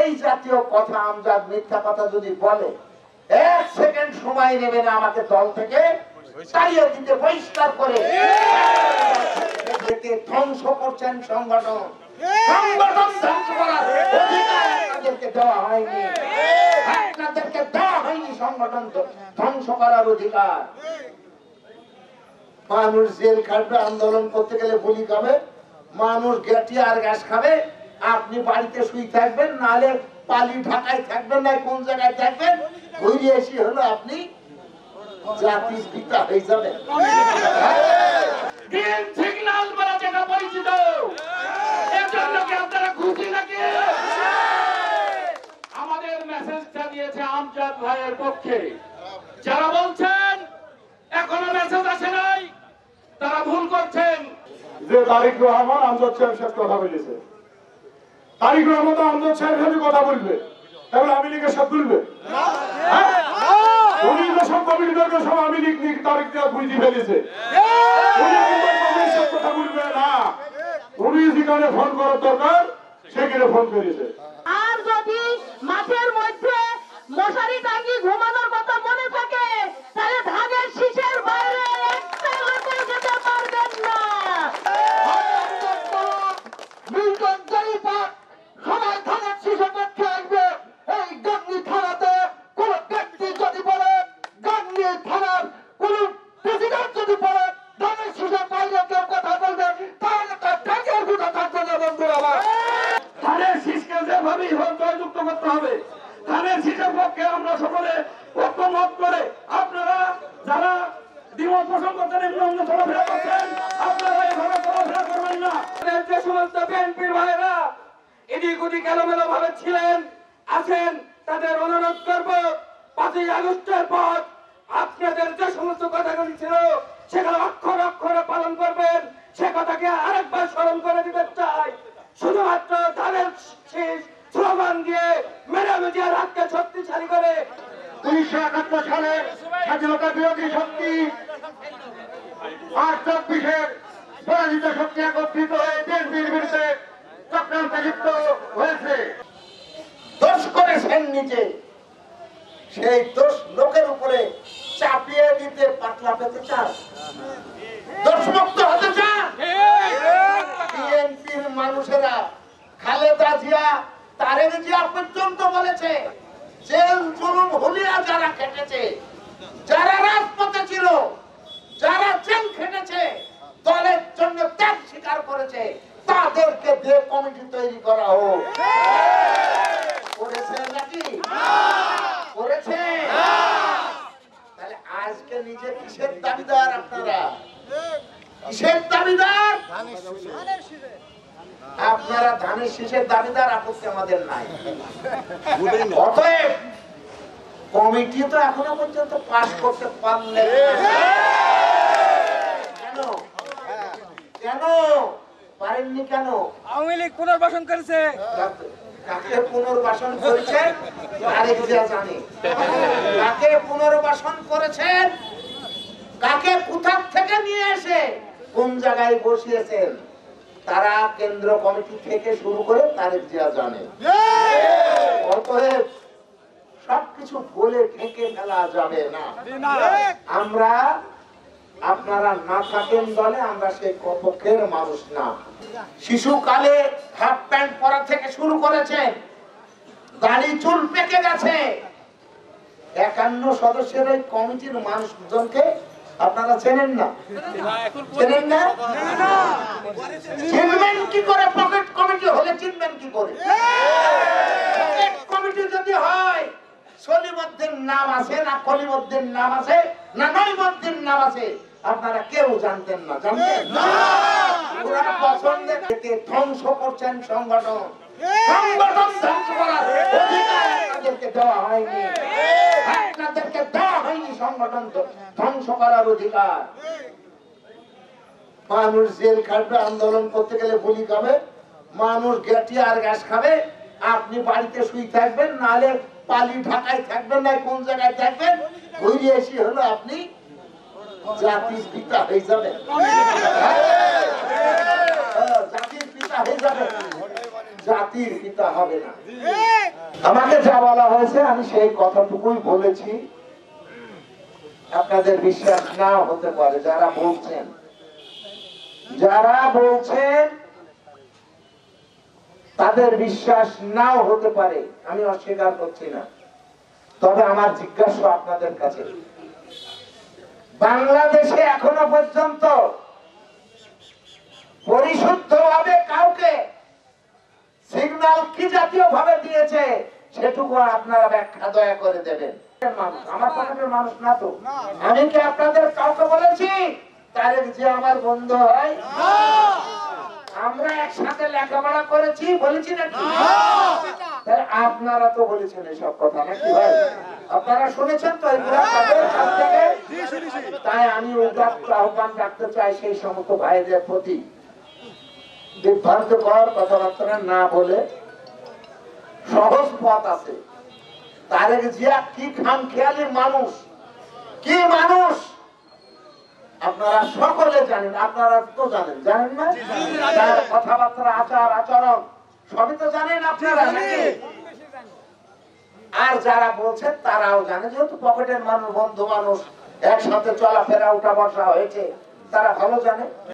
এই জাতীয় কথা আমজাদ মিথ্যা কথা যদি বলে 1 সেকেন্ড সময় নেবে না আমাকে দল থেকে তাড়িয়ে দিতে, বহিষ্কার করে। ধ্বংস করছেন সংগঠন, সংগঠন ধ্বংস করার অধিকার আপনাদেরকে দেওয়া হয়নি, আপনাদেরকে দেওয়া হয়নি সংগঠন ধ্বংস করার অধিকার। মানুষ জেল খাটবে, আন্দোলন করতে গেলে গুলি খাবে, মানুষ টিয়ার গ্যাস খাবে, আপনি বাড়িতে শুই থাকবেন, নাহলে পালি ঢাকায় থাকবেন, না কোন জায়গায় থাকবেন, ঘুরে এসে হলো আপনি জাতির পিতা হয়ে যাবেন। গ্রিন সিগন্যাল বলা যেটা পরিচিত, এর জন্য কি আপনারা খুশি নাকি? আমাদের মেসেজটা দিয়েছে আমজাদ ভাইয়ের পক্ষে। যারা বলছেন এখনো মেসেজ আসে নাই, তারা ভুল করছেন। যে তারিক রহমান আমজাদ সাহেব শেষ কথা বলেছে, তারিক রহমান আমজাদ সাহেব যদি কথা বলবে তাহলে আওয়ামী লীগের সব তুলবে। উনি তো সব কমিটিদেরকে সব আওয়ামী লীগ তারিখ দিয়ে বুঝিয়ে ফেলেছে, উনি কিন্তু কমিটির কথা বলবে না। উনি যেখানে ফোন করার দরকার সেখানে ফোন করেছে। আর যদি মাঠের মধ্যে মশারি টাঙিয়ে ঘুমানোর কথা মনে থাকে, তাহলে ধানের শীষের বাইরে একটা লোকও যেতে পারবেন না। মিল্টন জরিপাট সবাই ধানের শীষের পক্ষে আসবে। এই গাংনী থানাতে কোন ব্যক্তি যদি বলে, গাংনী থানার কোন প্রেসিডেন্ট যদি বলে ধানের শীষের বাইরে কেউ কথা বলবে, তাহলে তার টাকার গুণা থাকবে না। বন্ধুরা আমার, ধানের শীষকে যেভাবেই হোক জয়যুক্ত করতে হবে। ধানের শীষের পক্ষে আমরা সকলে ঐক্যমত করে, আপনারা যারা দ্বিমত পোষণ করছেন, এমনি চলাফেরা করছেন, আপনারা এভাবে চলাফেরা করবেন না। যে সমস্ত বিএনপির ভাইরা এদিক ওদিক এলোমেলো ভাবে ছিলেন আছেন, তাদের অনুরোধ করব 5ই আগস্টের পর আপনাদের যে সমস্ত কথাগুলি ছিল সেগুলো অক্ষরে অক্ষরে পালন করবেন। সে কথাকে আরেকবার স্মরণ করে দিতে চাই। শুধুমাত্র ধানের শীষ স্লোগান দিয়ে মেরামেজিয়ার হাতকে শক্তিশালী করে 1971 সালে স্বাধীনতা বিরোধী শক্তি আর 24-এর পরাজিত শক্তি একত্রিত হয়ে বিএনপির বিরুদ্ধে চক্রান্তে লিপ্ত হয়েছে। দোষ করেছেন নিজে, সেই দোষ লোকের উপরে চাপিয়ে দিতে পাতলা পেতে চান, দোষমুক্ত হতে চান। বিএনপির মানুষেরা খালেদা জিয়া, তারেক জিয়া পর্যন্ত বলেছে জেল জুলুম হুলিয়া যারা খেটেছে, যারা রাজপথে ছিল, যারা জেল খেটেছে, দলের জন্য ত্যাগ স্বীকার করেছে, তাদেরকে দিয়ে কমিটি তৈরি করা হোক। করেছে নাকি? করেছে? তাহলে আজকে নিজে কিসের দাবিদার আপনারা? কিসের দাবিদার? আপনারা ধানের শীষের দাবিদার, আপত্তি আমাদের নাই। অতএব কমিটি তো এখনো পর্যন্ত পাস করতে পারলেন না। কেন? কেন পারেননি? কেন? আওয়ামী লীগ পুনর্বাসন করেছে। কাকে পুনর্বাসন করেছেন তারেক জিয়া জানে। কাকে পুনর্বাসন করেছেন, কাকে কোথা থেকে নিয়ে এসে কোন জায়গায় বসিয়েছেন, তারা কেন্দ্র কমিটি থেকে শুরু করে তারেক জিয়া জানে। অতএব সবকিছু বলে ঢেকে ফেলা যাবে না। আমরা, আপনারা না থাকেন দলে, আমরা সেই পক্ষের মানুষ না। শিশুকালে হাফ প্যান্ট পরা থেকে শুরু করেছেন, দাড়ি চুল পেকে গেছে। 51 সদস্যের ওই কমিটির মানুষজনকে আপনারা চেনেন না? চেনেন না? চিনবেন কি করে? পকেট কমিটি হলে চিনবেন কি করে? পকেট কমিটি যদি হয়, সলিমুদ্দিন নাম আছে না, কলিমুদ্দিন নাম আছে না, নইমুদ্দিন নাম আছে, আপনারা কেউ জানতেন না। জানতেন না? ওরা পছন্দের ধ্বংস করছেন সংগঠন, সংগঠন ধ্বংস করার অধিকার আপনাদেরকে দেওয়া হয়নি, আপনাদেরকে দেওয়া হয়নি সংগঠন ধ্বংস করার অধিকার। মানুষ জেল খাটবে, আন্দোলন করতে গেলে গুলি খাবে, মানুষ টিয়ার গ্যাস খাবে, আপনি বাড়িতে শুই থাকবেন, নাহলে পালি ঢাকায় থাকবেন, না কোন জায়গায় থাকবেন, ঘুরে এসে হলো আপনি জাতির পিতা হয়ে যাবেন। জাতির পিতা হয়ে যাবেন, জাতির পিতা হবে না। আমাকে যা বলা হয়েছে আমি সেই কথাটুকুই বলেছি। আপনাদের বিশ্বাস নাও হতে পারে, যারা বলছেন তাদের বিশ্বাস নাও হতে পারে, আমি অস্বীকার করছি না। তবে আমার জিজ্ঞাসা আপনাদের কাছে, বাংলাদেশে এখনো পর্যন্ত পরিশুদ্ধভাবে কাউকে সিগন্যাল কি জাতীয় ভাবে দিয়েছে সেটুকু আপনারা ব্যাখ্যা দয়া করে দেবেন। আমার পকেটের মানুষ না তো, আমি কি আপনাদের কাউকে বলেছি তারেক যে আমার বন্ধু হয়? আমরা একসাথে লেখাপড়া করেছি, বলেছি নাকি? আপনারা তো বলেছেন এসব কথা নাকি ভাই? আপনারা শুনেছেন তো এগুলা তাদের কাছ থেকে? তাই আমি উদাত্ত আহ্বান রাখতে চাই সেই সমস্ত ভাইদের প্রতি, বিভ্রান্তকর কথাবার্তা না বলে সহজ পথ আছে। তারেক জিয়া কি খামখেয়ালি মানুষ, কি মানুষ আপনারা সকলে জানেন। আপনারা তো জানেন না? তার কথাবার্তা, আচার আচরণ সবই তো জানেন আপনারা নাকি? আর যারা বলছেন তারাও জানে, যেহেতু পকেটের মানুষ, বন্ধু মানুষ, একসাথে চলাফেরা উঠা বসা হয়েছে, তারা ভালো জানে।